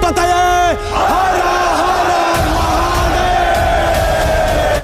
बताइए।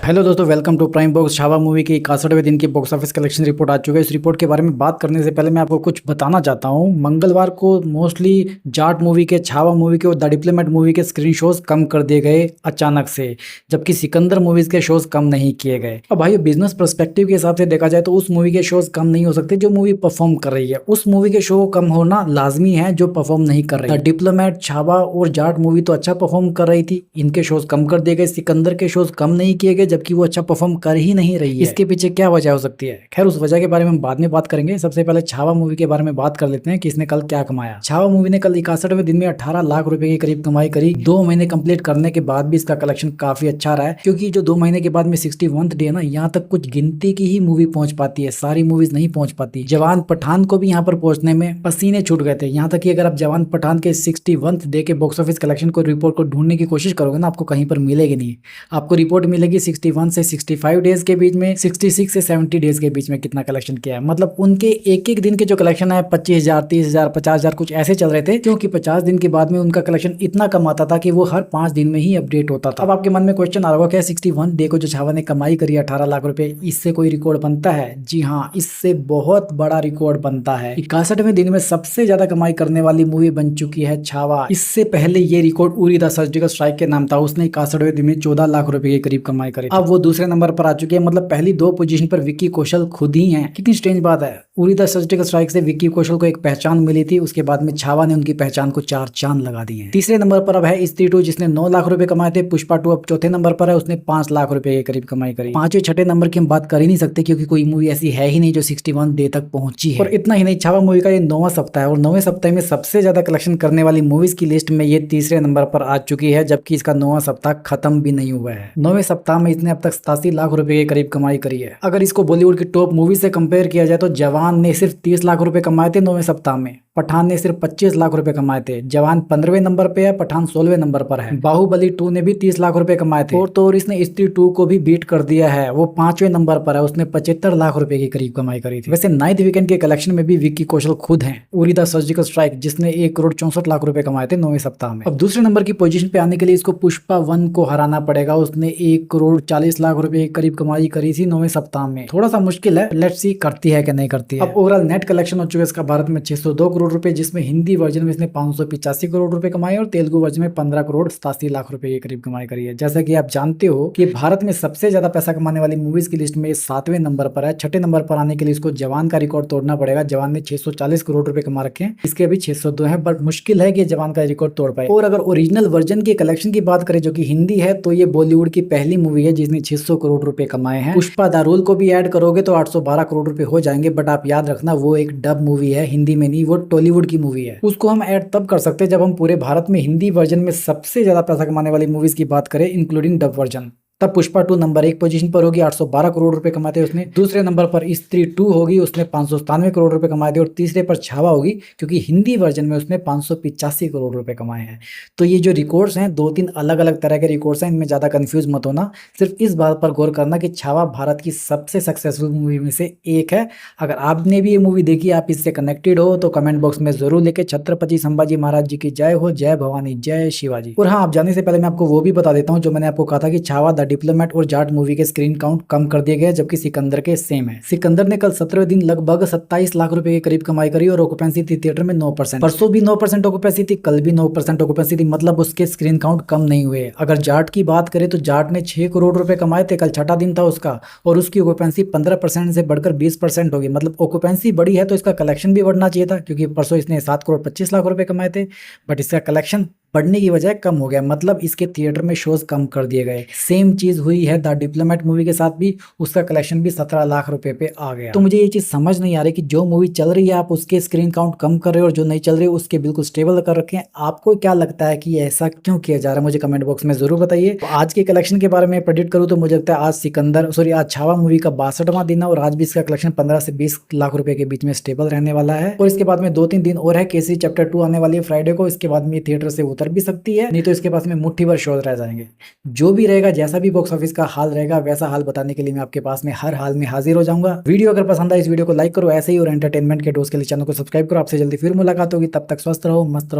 हेलो दोस्तों, welcome to prime box. Chhaava movie की 61वें दिन की बॉक्स ऑफिस कलेक्शन रिपोर्ट आ चुकी है। इस रिपोर्ट के बारे में बात करने से पहले मैं आपको कुछ बताना चाहता हूं। मंगलवार को मोस्टली जाट मूवी के, छावा मूवी के और द डिप्लोमेट मूवी के स्क्रीन शोज कम कर दिए गए अचानक से, जबकि सिकंदर मूवीज के शोज कम नहीं किए गए। अब भाई बिजनेस पर्सपेक्टिव के हिसाब से देखा जाए तो उस मूवी के शोज कम नहीं हो सकते जो मूवी परफॉर्म कर रही है। उस मूवी के शो कम होना लाजमी है जो परफॉर्म नहीं कर रही है। डिप्लोमेट, छावा और जाट मूवी तो अच्छा परफॉर्म कर रही थी, इनके शोज कम कर दिए गए। सिकंदर के शोज कम नहीं किए गए जबकि वो अच्छा परफॉर्म कर ही नहीं रही है। इसके पीछे क्या वजह हो सकती है? खैर उस वजह के बारे में हम बाद में बात करेंगे। सबसे पहले छावा मूवी के बारे में बात कर लेते हैं कि इसने कल क्या कमाया। छावा मूवी ने कल 61वें दिन में 18 लाख रुपए के करीब कमाई करी। 2 महीने कंप्लीट करने के बाद भी इसका कलेक्शन काफी अच्छा रहा है, क्योंकि जो 2 महीने के बाद में 61th डे है ना, यहाँ तक कुछ गिनती की ही मूवी पहुंच पाती है, सारी मूवीज नहीं पहुंच पाती। जवान पठान को भी यहाँ पर पहुंचने में पसीने छूट गए थे। यहाँ तक कि अगर आप जवान पठान के 61th डे के बॉक्स ऑफिस कलेक्शन को, रिपोर्ट को ढूंढने की कोशिश करोगे ना, आपको कहीं पर मिलेगी नहीं। आपको रिपोर्ट मिलेगी 61 से 65 डेज के बीच में, 66 से 70 डेज के बीच में कितना कलेक्शन किया है। मतलब उनके एक एक दिन के जो कलेक्शन है 25,000, 30,000, 50,000 कुछ ऐसे चल रहे थे, क्योंकि 50 दिन के बाद में उनका कलेक्शन इतना कम आता था कि वो हर 5 दिन में ही अपडेट होता था। अब आपके मन में क्वेश्चन आ रहा होगा, क्या 61 डे को जो छावा ने कमाई करी 18 लाख रुपए, इससे कोई रिकॉर्ड बनता है? जी हाँ, इससे बहुत बड़ा रिकॉर्ड बनता है। 61वें दिन में सबसे ज्यादा कमाई करने वाली मूवी बन चुकी है छावा। इससे पहले ये record Uri the surgical strike के नाम था, उसने 61वें दिन में 14 लाख रुपए के करीब कमाई करी। अब वो दूसरे नंबर पर आ चुकी है। मतलब पहली 2 पोजीशन पर विक्की कौशल खुद ही हैं। कितनी स्ट्रेंज बात है। उरी द सर्जिकल स्ट्राइक से विक्की कौशल को एक पहचान मिली थी, उसके बाद में छावा ने उनकी पहचान को 4 चांद लगा दिए हैं। तीसरे नंबर पर अब है स्त्री 2, जिसने 9 लाख रुपए कमाए थे। पुष्पा 2 अब चौथे नंबर पर है, उसने 5 लाख रुपए के करीब कमाई करी। 5वें 6ठे नंबर की हम बात कर ही नहीं सकते, क्योंकि कोई मूवी ऐसी है ही नहीं जो 61 डे तक पहुंची है। और इतना ही नहीं, छावा मूवी का ये 9वां सप्ताह है और 9वें सप्ताह में सबसे ज्यादा कलेक्शन करने वाली मूवीज की लिस्ट में ये तीसरे नंबर पर आ चुकी है, जबकि इसका 9वां सप्ताह खत्म भी नहीं हुआ है। 9वें सप्ताह में इसने अब तक 87 लाख रुपए के करीब कमाई करी है। अगर इसको बॉलीवुड की टॉप मूवी से कंपेयर किया जाए तो जवान ने सिर्फ 30 लाख रुपए कमाए थे 9वें सप्ताह में। पठान ने सिर्फ 25 लाख रुपए कमाए थे। जवान 15वें नंबर पे है, पठान 16वें नंबर पर है। बाहुबली 2 ने भी 30 लाख रुपए कमाए थे और तो और इसने स्त्री 2 को भी बीट कर दिया है, वो 5वें नंबर पर है, उसने 75 लाख रुपए के करीब कमाई करी थी। वैसे 9th वीकेंड के कलेक्शन में भी विक्की कौशल खुद हैं। उरी द सर्जिकल स्ट्राइक, जिसने 1 करोड़ 64 लाख रुपए कमाए थे 9वें सप्ताह में। अब दूसरे नंबर की पोजीशन पे आने के लिए इसको पुष्पा 1 को हराना पड़ेगा, उसने 1 करोड़ 40 लाख रुपए के करीब कमाई करी थी 9वें सप्ताह में। थोड़ा सा मुश्किल है, लेट्स सी करती है कि नहीं करती है। अब ओवरऑल नेट कलेक्शन हो चुका है इसका भारत में 602 करोड़ रुपए, जिसमें हिंदी वर्जन में इसने 585 करोड़ रुपए कमाए और तेलुगु वर्जन में 15 करोड़ 87 लाख रुपए के करीब कमाई करी है। जैसा कि आप जानते हो कि भारत में सबसे ज्यादा पैसा कमाने वाली मूवीज की लिस्ट में 7वें नंबर पर है। 6ठे नंबर पर आने के लिए इसको जवान का रिकॉर्ड तोड़ना पड़ेगा। जवान ने 640 करोड़ रुपए कमा रखे हैं, इसके अभी 602 है, बट मुश्किल है कि जवान का रिकॉर्ड तोड़ पाए। और अगर ओरिजिनल वर्जन की कलेक्शन की बात करें जो कि हिंदी है, तो ये बॉलीवुड की पहली मूवी है जिसने 600 करोड़ रुपए कमाए हैं। पुष्पा द रूल को भी ऐड करोगे तो 812 करोड़ रुपए हो जाएंगे, बट आप याद रखना वो एक डब मूवी है, हिंदी में नहीं, वो टॉलीवुड की मूवी है। उसको हम ऐड तब कर सकते हैं जब हम पूरे भारत में हिंदी वर्जन में सबसे ज्यादा पैसा कमाने वाली मूवीज की बात करें, इंक्लूडिंग डब वर्जन। तब पुष्पा 2 नंबर 1 पोजीशन पर होगी, 812 करोड़ रुपए कमाते हैं उसने। दूसरे नंबर पर स्त्री 2 होगी, उसने 597 करोड़ रुपए कमाए थे। और तीसरे पर छावा होगी, क्योंकि हिंदी वर्जन में उसने 585 करोड़ रुपए कमाए हैं। तो ये जो रिकॉर्ड्स हैं 2-3 अलग अलग तरह के रिकॉर्ड्स हैं, इनमें ज्यादा कंफ्यूज मत होना। सिर्फ इस बात पर गौर करना कि छावा भारत की सबसे सक्सेसफुल मूवी में से एक है। अगर आपने भी ये मूवी देखी, आप इससे कनेक्टेड हो, तो कमेंट बॉक्स में जरूर लिखे छत्रपति संभाजी महाराज जी की जय हो, जय भवानी, जय शिवाजी। और हाँ, आप जाने से पहले मैं आपको वो भी बता देता हूँ जो मैंने आपको कहा था कि छावा द डिप्लोमेट और जाट मूवी के स्क्रीन काउंट कम कर दिए गए, जबकि सिकंदर के सेम है। सिकंदर ने कल 17वें दिन लगभग 27 लाख रुपए के करीब कमाई करी और ऑक्यूपेंसी थी थिएटर में 9%। परसों भी 9% ऑक्यूपेंसी थी, कल भी 9% ऑक्यूपेंसी थी, मतलब उसके स्क्रीन काउंट कम नहीं हुए। अगर जाट की बात करें तो जाट ने 6 करोड़ रुपए कमाए थे, कल 6ठा दिन था उसका, और उसकी ऑक्यूपेंसी 15% से बढ़कर 20% होगी। मतलब ऑक्यूपेंसी बढ़ी है तो इसका कलेक्शन भी बढ़ना चाहिए था, क्योंकि परसों इसने 7 करोड़ 25 लाख रुपए कमाए थे, बट इसका कलेक्शन बढ़ने की बजाय कम हो गया, मतलब इसके थिएटर में शोज कम कर दिए गए। सेम चीज हुई है द डिप्लोमेट मूवी के साथ भी, उसका कलेक्शन भी 17 लाख रुपए पे आ गया। तो मुझे ये चीज समझ नहीं आ रही कि जो मूवी चल रही है आप उसके स्क्रीन काउंट कम कर रहे हो और जो नहीं चल रही है उसके बिल्कुल स्टेबल कर रखे हैं। आपको क्या लगता है कि ऐसा क्यों किया जा रहा है? मुझे कमेंट बॉक्स में जरूर बताइए। तो आज के कलेक्शन के बारे में प्रेडिक्ट करूँ तो मुझे लगता है आज छावा मूवी का 62वां दिन है और आज भी इसका कलेक्शन 15 से 20 लाख रुपए के बीच में स्टेबल रहने वाला है। और इसके बाद में 2-3 दिन और है, केसरी चैप्टर 2 आने वाली है फ्राइडे को, इसके बाद में थिएटर से उतर भी सकती है, नहीं तो इसके पास में मुट्ठी भर शोज रह जाएंगे। जो भी रहेगा, जैसा भी बॉक्स ऑफिस का हाल रहेगा, वैसा हाल बताने के लिए मैं आपके पास में हर हाल में हाजिर हो जाऊंगा। वीडियो अगर पसंद आए इस वीडियो को लाइक करो, ऐसे ही और एंटरटेनमेंट के डोज के लिए चैनल को सब्सक्राइब करो। आपसे जल्दी फिर मुलाकात होगी, तब तक स्वस्थ रहो, मस्त रहो।